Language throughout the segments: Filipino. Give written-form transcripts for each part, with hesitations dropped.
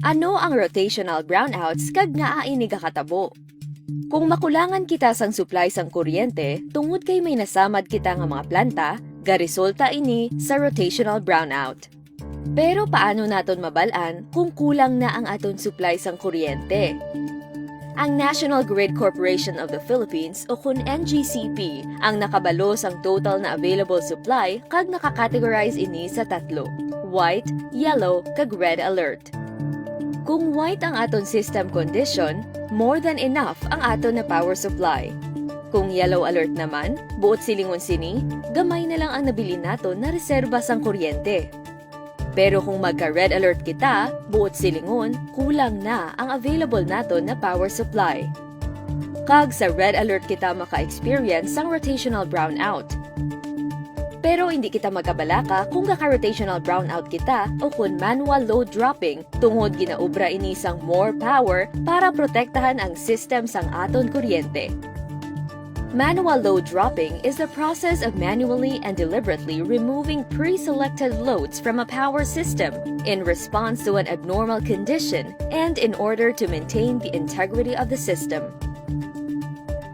Ano ang rotational brownouts kag naa ini kakatabo? Kung makulangan kita sang supply sang kuryente, tungod kay may nasamad kita nga mga planta, ga-resulta ini sa rotational brownout. Pero paano naton mabalaan kung kulang na ang aton supply sang kuryente? Ang National Grid Corporation of the Philippines o kun NGCP ang nakabalo sang total na available supply kag nakakategorize ini sa tatlo: white, yellow, kag red alert. Kung white ang aton system condition, more than enough ang aton na power supply. Kung yellow alert naman, buot silingon sini, gamay na lang ang nabili naton na reserba sang kuryente. Pero kung magka-red alert kita, buot silingon, kulang na ang available naton na power supply. Kag sa red alert kita maka-experience sang rotational brownout. Pero hindi kita magkabalaka kung kaka-rotational brownout kita o kung manual load dropping tungod ginaubra ini sang more power para protektahan ang system sang aton kuryente. Manual load dropping is the process of manually and deliberately removing pre-selected loads from a power system in response to an abnormal condition and in order to maintain the integrity of the system.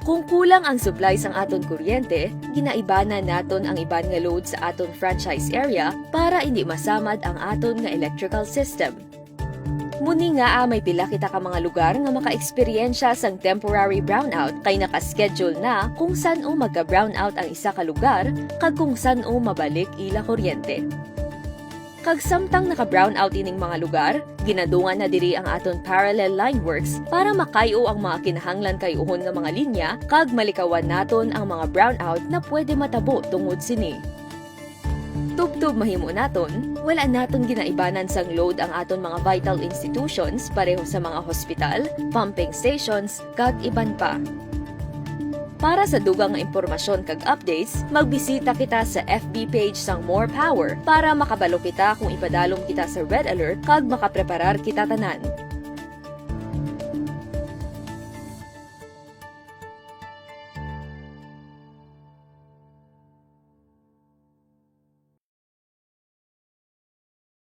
Kung kulang ang supply sang aton kuryente, ginaibanan naton ang iban nga load sa aton franchise area para hindi masamad ang aton nga electrical system. Muni nga may pila kita ka mga lugar nga maka-experyensya sang temporary brownout kay naka-schedule na kung saan o magka-brownout ang isa ka lugar kag kung saan o mabalik ila kuryente. Kag samtang naka-brownout ining mga lugar, ginadungan na diri ang aton parallel line works para makayo ang mga kinahanglan kayuhon nga mga linya kag malikawan naton ang mga brownout na pwede matabo tungod sini. Tubtub mahimo naton, wala naton ginaibanan sang load ang aton mga vital institutions pareho sa mga hospital, pumping stations, kag iban pa. Para sa dugang nga impormasyon kag updates, magbisita kita sa FB page sang More Power para makabalo kita kung ipadalom kita sa red alert kag maka-preparar kita tanan.